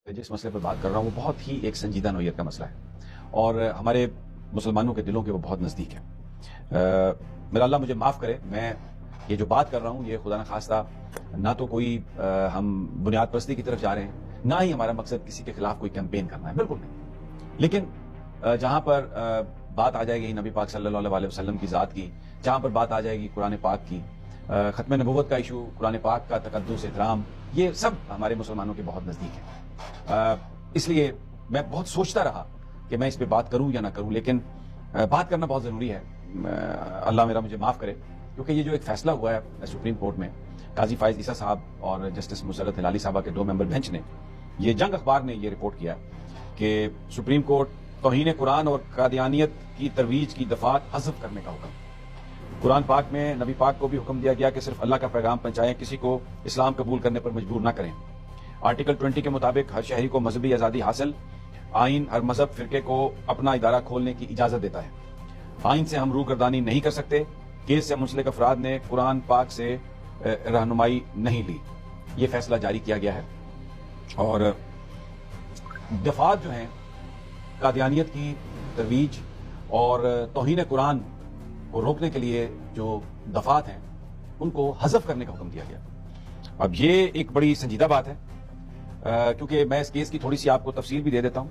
जिस मसले पर बात कर रहा हूँ वो बहुत ही एक संजीदा नौयत का मसला है और हमारे मुसलमानों के दिलों के वो बहुत नज़दीक है। मेरा अल्लाह मुझे माफ़ करे, मैं ये जो बात कर रहा हूँ ये खुदा न खास्ता ना तो कोई हम बुनियाद परस्ती की तरफ जा रहे हैं, ना ही हमारा मकसद किसी के खिलाफ कोई कैंपेन करना है, बिल्कुल नहीं। लेकिन जहाँ पर बात आ जाएगी नबी पाक सल्लल्लाहु अलैहि वसल्लम की ज़ात की, जहाँ पर बात आ जाएगी कुरान पाक की, ख़त्म नबुव्वत का इशू, कुरान पाक का तक़द्दुस एहतराम, ये सब हमारे मुसलमानों के बहुत नज़दीक है। इसलिए मैं बहुत सोचता रहा कि मैं इस पे बात करूं या ना करूं, लेकिन बात करना बहुत ज़रूरी है। अल्लाह मेरा मुझे माफ़ करे, क्योंकि ये जो एक फ़ैसला हुआ है सुप्रीम कोर्ट में, काजी फाइज ईसा साहब और जस्टिस मुसर्रत हिलाली साहबा के 2 मेंबर बेंच ने, ये जंग अखबार ने ये रिपोर्ट किया कि सुप्रीम कोर्ट तौहीन कुरान और कादियानियत की तरवीज की दफात हज़फ करने का हुक्म। कुरान पाक में नबी पाक को भी हुक्म दिया गया कि सिर्फ अल्लाह का पैगाम पहुंचाएं, किसी को इस्लाम कबूल करने पर मजबूर न करें। आर्टिकल 20 के मुताबिक हर शहरी को मजहबी आज़ादी हासिल, आइन हर मजहब फिरके को अपना इदारा खोलने की इजाज़त देता है। आइन से हम रूगर्दानी नहीं कर सकते। केस से मुंसलिक अफराद ने कुरान पाक से रहनुमाई नहीं ली। ये फैसला जारी किया गया है और दफात जो हैं कादियानियत की तरवीज और तौहीन कुरान को रोकने के लिए जो दफात हैं उनको हज़फ करने का हुक्म दिया गया। अब ये एक बड़ी संजीदा बात है, क्योंकि मैं इस केस की थोड़ी सी आपको तफसील भी दे देता हूं।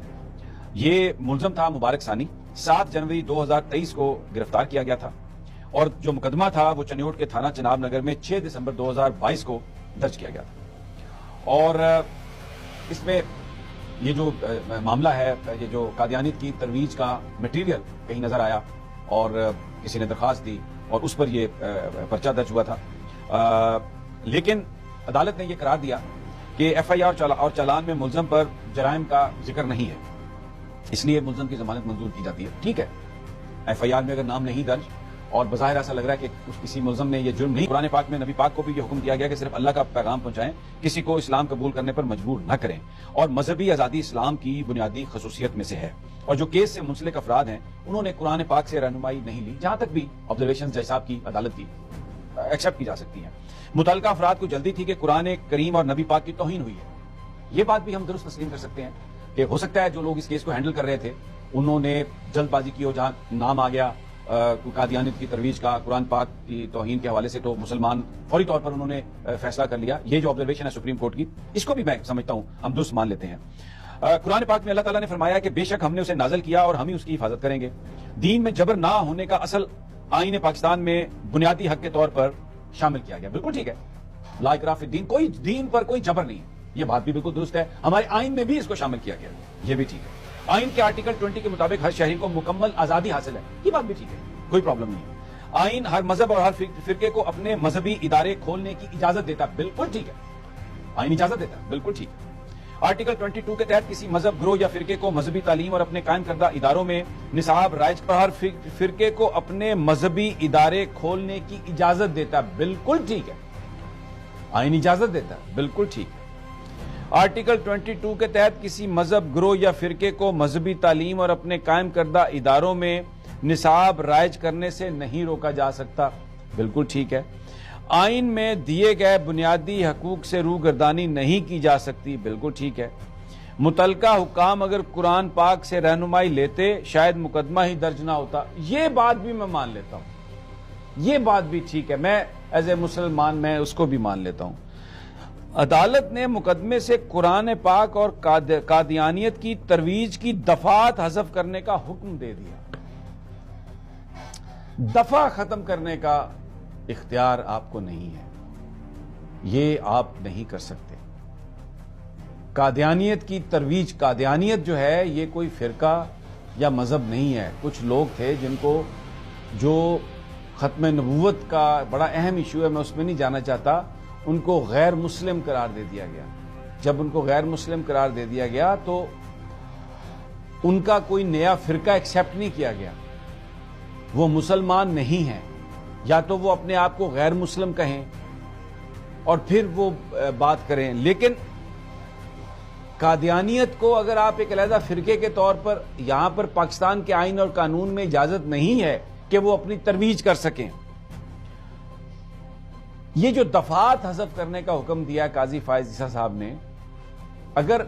ये मुलजम था मुबारक सानी, 7 जनवरी 2023 को गिरफ्तार किया गया था और जो मुकदमा था वो चनियोट के थाना चनाब नगर में 6 दिसंबर 2022 को दर्ज किया गया था। और इसमें ये जो मामला है, ये जो कादियानियत की तरवीज का मटेरियल कहीं नजर आया और किसी ने दरखास्त दी और उस पर ये पर्चा दर्ज हुआ था। लेकिन अदालत ने यह करार दिया कि FIR और चालान में मुलजम पर जराइम का जिक्र नहीं है, इसलिए मुलजम की जमानत मंजूर की जाती है। ठीक है, FIR में अगर नाम नहीं दर्ज और बज़ाहिर ऐसा लग रहा है कि किसी मुलजम ने ये जुर्म नहीं, कुरान पाक में नबी पाक को भी ये हुक्म दिया गया कि सिर्फ अल्लाह का पैगाम पहुंचाएं, किसी को इस्लाम कबूल करने पर मजबूर न करें, और मजहबी आज़ादी इस्लाम की बुनियादी खसूसियत में से है। और जो केस से मुंसलिक अफराद हैं उन्होंने कुरान पाक से रहनुमाई नहीं ली, जहां तक भी ऑब्जर्वेशन जज साहब की अदालत की एक्सेप्ट की जा सकती है। मुतल्लिका अफराद को जल्दी थी कि कुरान करीम और नबी पाक की तौहीन हुई है। ये बात भी हम दुरुस्त तस्लीम कर सकते हैं कि हो सकता है जो लोग इस केस को हैंडल कर रहे थे उन्होंने जल्दबाजी की हो, जहां नाम आ गया कादियानियत की तरवीज का कुरान पाक की तौहीन के हवाले से, तो मुसलमान फौरी तौर पर उन्होंने फैसला कर लिया। ये जो ऑब्जर्वेशन है सुप्रीम कोर्ट की, इसको भी मैं समझता हूं हम दुरुस्त मान लेते हैं। कुरान पाक में अल्लाह ताला ने फरमाया कि बेशक हमने उसे नाज़िल किया और हम ही उसकी हिफाजत करेंगे। दीन में जबर ना होने का असल आईन पाकिस्तान में बुनियादी हक के तौर पर शामिल किया गया। बिल्कुल ठीक है, ला इकराह फी दीन, कोई दीन पर कोई जबर नहीं, ये बात भी बिल्कुल दुरुस्त है। हमारे आइन में भी इसको शामिल किया गया, ये भी ठीक है। आइन के आर्टिकल 20 के मुताबिक हर शहरी को मुकम्मल आजादी हासिल है, ये बात भी ठीक है, कोई प्रॉब्लम नहीं। आइन हर मजहब और हर फिरके को अपने मजहबी इदारे खोलने की इजाजत देता, बिल्कुल ठीक है, आइन इजाजत देता, बिल्कुल ठीक है। आर्टिकल 22 के तहत किसी मजहब, ग्रोह या फिरके को मजहबी तालीम और अपने कायम करदा इदारों में निसाब राइज पर हर फिरके को अपने मजहबी इदारे खोलने की इजाजत देता, बिल्कुल ठीक है, आइन इजाजत देता, बिल्कुल ठीक है। आर्टिकल 22 के तहत किसी मजहब, ग्रोह या फिरके को मजहबी तालीम और अपने कायम करदा इदारों में निसाब राइज करने से नहीं रोका जा सकता, बिल्कुल ठीक है। आइन में दिए गए बुनियादी हकूक से रूगर्दानी नहीं की जा सकती, बिल्कुल ठीक है। मुतल्लिका हुक्काम अगर कुरान पाक से रहनुमाई लेते शायद मुकदमा ही दर्ज ना होता, ये बात भी मैं मान लेता हूं, ये बात भी ठीक है, मैं एज ए मुसलमान मैं उसको भी मान लेता हूं। अदालत ने मुकदमे से कुरान पाक और कादियानियत की तरवीज की दफात हज़फ करने का हुक्म दे दिया। दफा खत्म करने का इख्तियार आपको नहीं है, ये आप नहीं कर सकते। कादियानियत की तरवीज, कादियानियत जो है ये कोई फिरका या मजहब नहीं है। कुछ लोग थे जिनको, जो खत्म नबुव्वत का बड़ा अहम इशू है, मैं उसमें नहीं जाना चाहता, उनको गैर मुस्लिम करार दे दिया गया। जब उनको गैर मुस्लिम करार दे दिया गया तो उनका कोई नया फिरका एक्सेप्ट नहीं किया गया, वो मुसलमान नहीं है, या तो वो अपने आप को गैर मुस्लिम कहें और फिर वो बात करें। लेकिन कादियानियत को अगर आप एक अलहदा फिरके के तौर पर, यहां पर पाकिस्तान के आइन और कानून में इजाजत नहीं है कि वो अपनी तरवीज कर सकें। ये जो दफात हज़फ करने का हुक्म दिया काजी फाइज ईसा साहब ने, अगर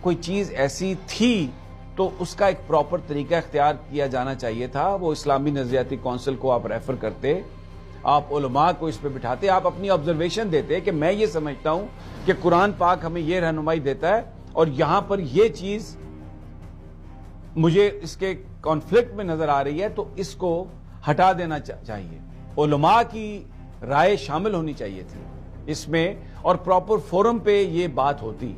کوئی چیز ایسی تھی تو اس کا ایک پراپر طریقہ اختیار کیا جانا چاہیے تھا. وہ اسلامی نظریاتی کونسل کو آپ ریفر کرتے, آپ علماء کو اس پہ بٹھاتے, آپ اپنی آبزرویشن دیتے کہ میں یہ سمجھتا ہوں کہ قرآن پاک ہمیں یہ رہنمائی دیتا ہے اور یہاں پر یہ چیز مجھے اس کے کانفلکٹ میں نظر آ رہی ہے تو اس کو ہٹا دینا چاہیے. علماء کی رائے شامل ہونی چاہیے تھی اس میں اور پراپر فورم پہ یہ بات ہوتی.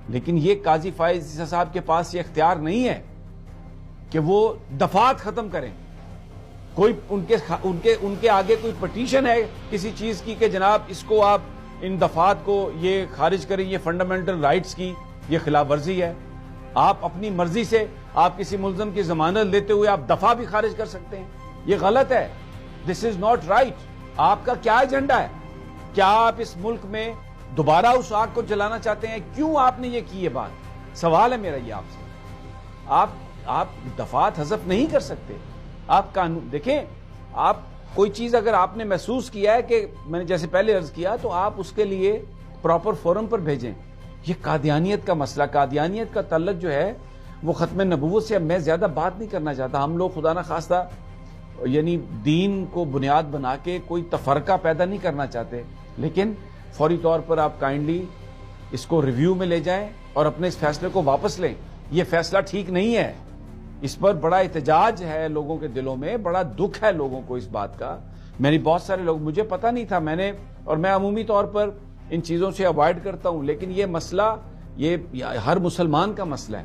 لیکن یہ قاضی فائز عیسیٰ صاحب کے پاس یہ اختیار نہیں ہے کہ وہ دفعات ختم کریں. کوئی ان کے آگے کوئی پٹیشن ہے کسی چیز کی کہ جناب اس کو آپ ان دفعات کو یہ خارج کریں, یہ فنڈامنٹل رائٹس کی یہ خلاف ورزی ہے. آپ اپنی مرضی سے آپ کسی ملزم کی ضمانت لیتے ہوئے آپ دفعہ بھی خارج کر سکتے ہیں, یہ غلط ہے. دس از ناٹ رائٹ. آپ کا کیا ایجنڈا ہے؟ کیا آپ اس ملک میں دوبارہ اس آگ کو جلانا چاہتے ہیں؟ کیوں آپ نے یہ کی یہ بات؟ سوال ہے میرا یہ آپ سے. آپ دفعات حذف نہیں کر سکتے. آپ قانون دیکھیں, آپ کوئی چیز اگر آپ نے محسوس کیا ہے کہ میں نے جیسے پہلے عرض کیا تو آپ اس کے لیے پراپر فورم پر بھیجیں. یہ قادیانیت کا مسئلہ, قادیانیت کا تعلق جو ہے وہ ختم نبوت سے میں زیادہ بات نہیں کرنا چاہتا. ہم لوگ خدا نخواستہ یعنی دین کو بنیاد بنا کے کوئی تفرقہ پیدا نہیں کرنا چاہتے, لیکن فوری طور پر آپ کائنڈلی اس کو ریویو میں لے جائیں اور اپنے اس فیصلے کو واپس لیں. یہ فیصلہ ٹھیک نہیں ہے. اس پر بڑا احتجاج ہے لوگوں کے دلوں میں, بڑا دکھ ہے لوگوں کو اس بات کا. میں نے بہت سارے لوگ, مجھے پتا نہیں تھا, میں عمومی طور پر ان چیزوں سے اوائڈ کرتا ہوں, لیکن یہ مسئلہ یہ ہر مسلمان کا مسئلہ ہے.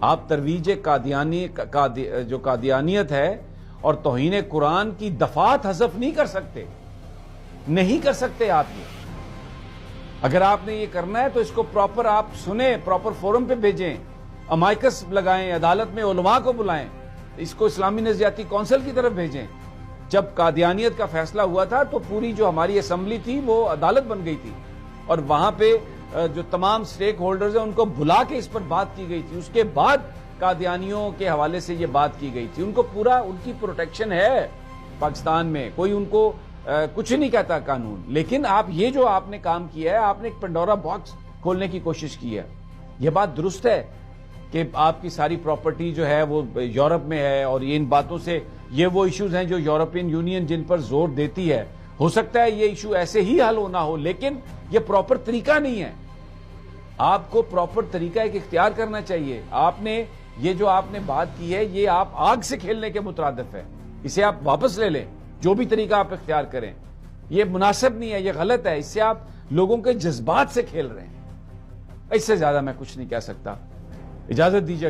آپ ترویج جو قادیانیت ہے اور توہین قرآن کی دفعات حذف نہیں کر سکتے آپ یہ. اگر آپ نے یہ کرنا ہے تو اس کو پراپر آپ سنیں, پراپر فورم پہ بھیجیں, امائکس لگائیں, عدالت میں علماء کو بلائیں, اس کو اسلامی نظریاتی کونسل کی طرف بھیجیں. جب قادیانیت کا فیصلہ ہوا تھا تو پوری جو ہماری اسمبلی تھی وہ عدالت بن گئی تھی اور وہاں پہ جو تمام سٹیک ہولڈرز ہیں ان کو بلا کے اس پر بات کی گئی تھی. اس کے بعد قادیانیوں کے حوالے سے یہ بات کی گئی تھی. ان کو پورا ان کی پروٹیکشن ہے پاکستان میں, کوئی ان کو کچھ نہیں کہتا قانون. لیکن یہ جو آپ نے کام کیا ہے, آپ نے ایک پنڈورا باکس کھولنے کی کوشش کی ہے. یہ بات درست ہے کہ آپ کی ساری پراپرٹی جو ہے وہ یورپ میں ہے اور ان باتوں سے یہ وہ ایشوز ہیں جو یورپین یونین جن پر زور دیتی ہے. ہو سکتا ہے یہ ایشو ایسے ہی حل ہونا ہو, لیکن یہ پراپر طریقہ نہیں ہے. آپ کو پراپر طریقہ ایک اختیار کرنا چاہیے. آپ نے یہ جو آپ نے بات کی ہے یہ آپ آگ سے کھیلنے کے مترادف ہے. اسے آپ واپس لے لیں. جو بھی طریقہ آپ اختیار کریں یہ مناسب نہیں ہے, یہ غلط ہے. اس سے آپ لوگوں کے جذبات سے کھیل رہے ہیں. اس سے زیادہ میں کچھ نہیں کہہ سکتا. اجازت دیجیے.